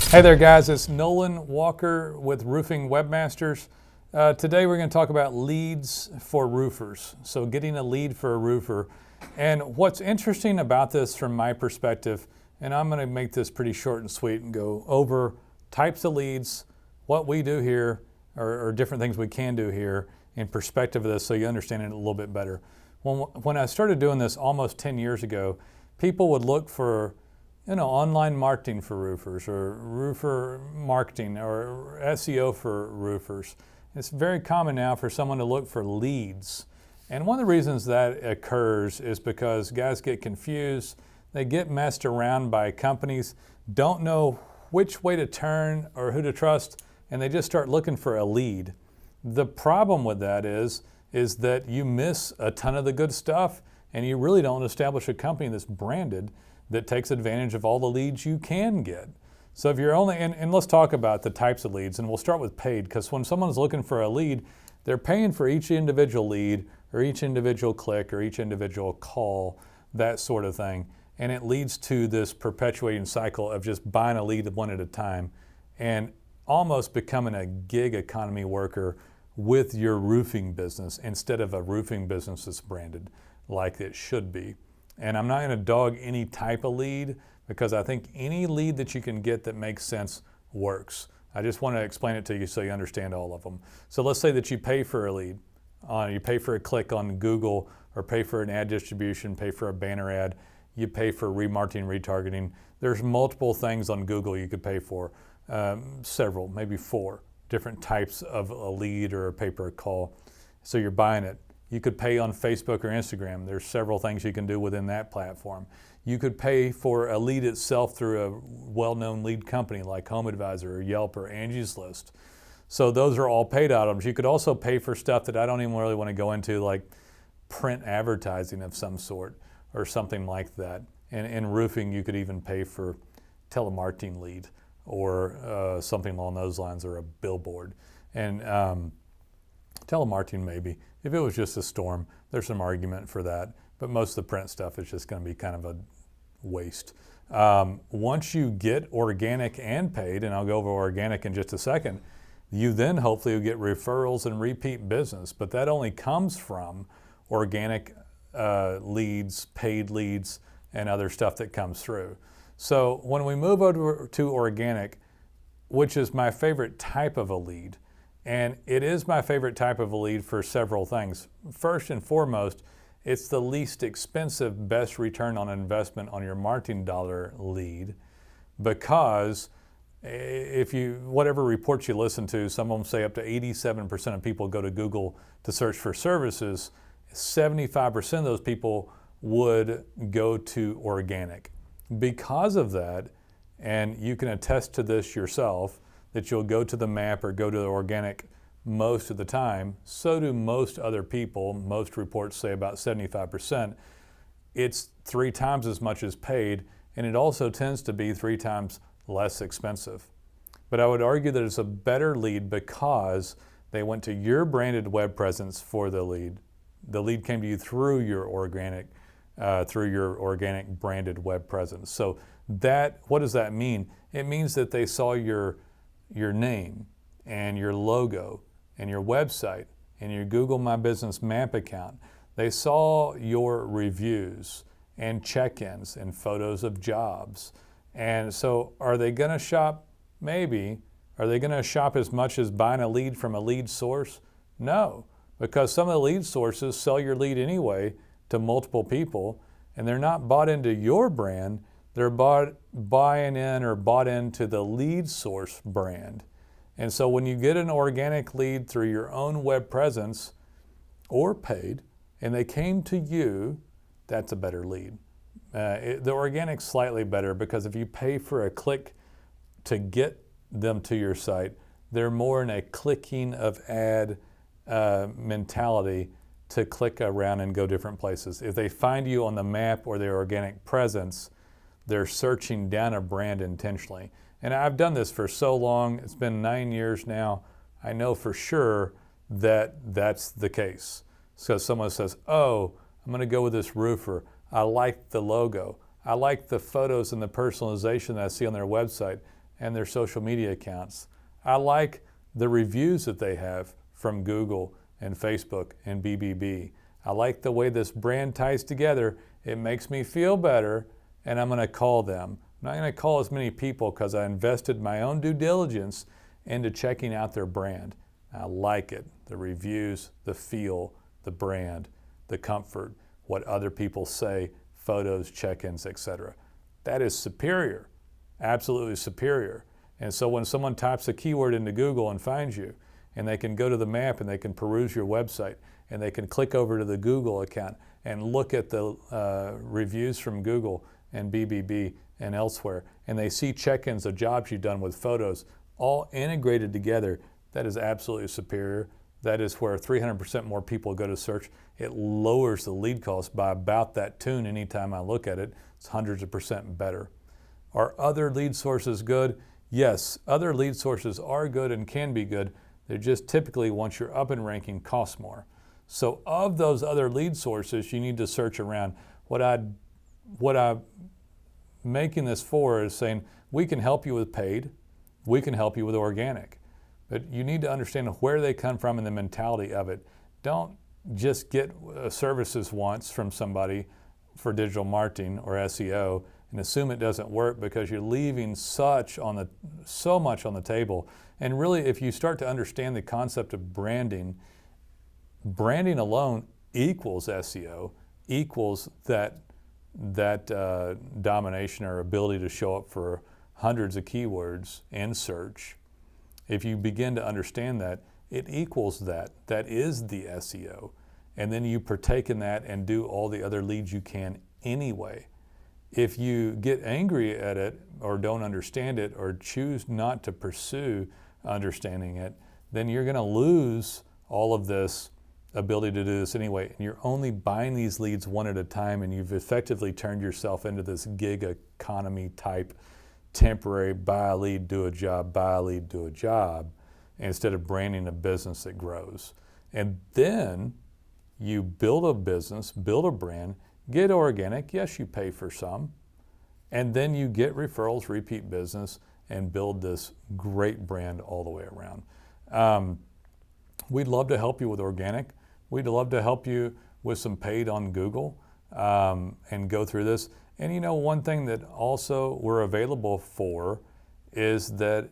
Hey there guys, it's Nolan Walker with Roofing Webmasters. Today we're going to talk about leads for roofers. So getting a lead for a roofer. And what's interesting about this from my perspective, and I'm going to make this pretty short and sweet and go over types of leads, what we do here, or different things we can do here in perspective of this so you understand it a little bit better. When I started doing this almost 10 years ago, people would look for online marketing for roofers, or roofer marketing, or SEO for roofers. It's very common now for someone to look for leads. And one of the reasons that occurs is because guys get confused, they get messed around by companies, don't know which way to turn or who to trust, and they just start looking for a lead. The problem with that is that you miss a ton of the good stuff, and you really don't establish a company that's branded that takes advantage of all the leads you can get. So if you're only, and let's talk about the types of leads, and we'll start with paid, because when someone's looking for a lead, they're paying for each individual lead, or each individual click, or each individual call, that sort of thing. And it leads to this perpetuating cycle of just buying a lead one at a time and almost becoming a gig economy worker with your roofing business instead of a roofing business that's branded like it should be. And I'm not going to dog any type of lead, because I think any lead that you can get that makes sense works. I just want to explain it to you so you understand all of them. So let's say that you pay for a lead. You pay for a click on Google, or pay for an ad distribution, pay for a banner ad, you pay for remarketing, retargeting. There's multiple things on Google you could pay for, several, maybe 4 different types of a lead or a pay-per-call. So you're buying it. You could pay on Facebook or Instagram. There's several things you can do within that platform. You could pay for a lead itself through a well-known lead company like Home Advisor or Yelp or Angie's List. So those are all paid items. You could also pay for stuff that I don't even really want to go into, like print advertising of some sort or something like that. And in roofing, you could even pay for telemarketing lead or something along those lines, or a billboard. And telemarketing maybe. If it was just a storm, there's some argument for that, but most of the print stuff is just going to be kind of a waste. Once you get organic and paid, and I'll go over organic in just a second, you then hopefully will get referrals and repeat business, but that only comes from organic leads, paid leads, and other stuff that comes through. So when we move over to organic, which is my favorite type of a lead, and it is my favorite type of a lead for several things. First and foremost, it's the least expensive, best return on investment on your marketing dollar lead, because whatever reports you listen to, some of them say up to 87% of people go to Google to search for services. 75% of those people would go to organic. Because of that, and you can attest to this yourself, that you'll go to the map or go to the organic most of the time. So do most other people. Most reports say about 75%. It's 3 times as much as paid, and it also tends to be 3 times less expensive. But I would argue that it's a better lead because they went to your branded web presence for the lead. The lead came to you through your organic branded web presence. So what does that mean? It means that they saw your name and your logo and your website and your Google My Business map account. They saw your reviews and check-ins and photos of jobs. And so are they going to shop? Maybe. Are they going to shop as much as buying a lead from a lead source? No, because some of the lead sources sell your lead anyway to multiple people, and they're not bought into your brand. They're buying in or bought into the lead source brand. And so when you get an organic lead through your own web presence or paid, and they came to you, that's a better lead. The organic's slightly better, because if you pay for a click to get them to your site, they're more in a clicking of ad mentality to click around and go different places. If they find you on the map or their organic presence, they're searching down a brand intentionally. And I've done this for so long, it's been 9 years now, I know for sure that that's the case. So someone says, oh, I'm gonna go with this roofer. I like the logo. I like the photos and the personalization that I see on their website. and their social media accounts. I like the reviews that they have from Google and Facebook and BBB. I like the way this brand ties together. It makes me feel better, and I'm going to call them. I'm not going to call as many people because I invested my own due diligence into checking out their brand. I like it. The reviews, the feel, the brand, the comfort, what other people say, photos, check-ins, etc. That is superior, absolutely superior. And so when someone types a keyword into Google and finds you, and they can go to the map and they can peruse your website, and they can click over to the Google account and look at the reviews from Google and BBB and elsewhere, and they see check-ins of jobs you've done with photos, all integrated together, that is absolutely superior. That is where 300% more people go to search. It lowers the lead cost by about that tune anytime I look at it. It's hundreds of percent better. Are other lead sources good? Yes, other lead sources are good and can be good. They're just typically, once you're up in ranking, cost more. So of those other lead sources, you need to search around. What I'm making this for is saying, we can help you with paid, we can help you with organic. But you need to understand where they come from and the mentality of it. Don't just get services once from somebody for digital marketing or SEO and assume it doesn't work, because you're leaving so much on the table. And really, if you start to understand the concept of branding alone equals SEO, equals that domination or ability to show up for hundreds of keywords in search. If you begin to understand that, it equals that. That is the SEO. And then you partake in that and do all the other leads you can anyway. If you get angry at it or don't understand it or choose not to pursue understanding it, then you're going to lose all of this ability to do this anyway. And you're only buying these leads one at a time, and you've effectively turned yourself into this gig economy type temporary buy a lead, do a job, buy a lead, do a job, instead of branding a business that grows. And then you build a business, build a brand, get organic. Yes, you pay for some. And then you get referrals, repeat business, and build this great brand all the way around. We'd love to help you with organic. We'd love to help you with some paid on Google and go through this. And you know, one thing that also we're available for is that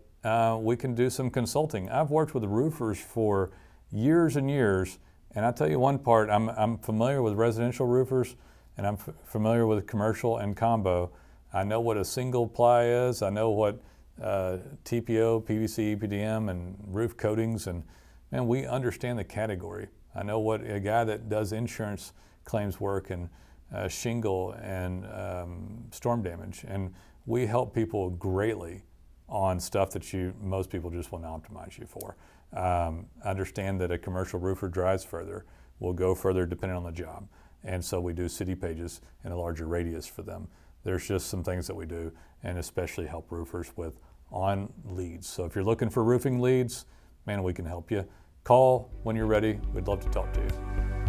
we can do some consulting. I've worked with roofers for years and years, and I'll tell you one part, I'm familiar with residential roofers, and I'm familiar with commercial and combo. I know what a single ply is. I know what TPO, PVC, EPDM, and roof coatings, and we understand the category. I know what a guy that does insurance claims work and shingle and storm damage, and we help people greatly on stuff that most people just want to optimize you for. Understand that a commercial roofer drives further, will go further depending on the job, and so we do city pages in a larger radius for them. There's just some things that we do, and especially help roofers with on leads. So if you're looking for roofing leads, man, we can help you. Call when you're ready. We'd love to talk to you.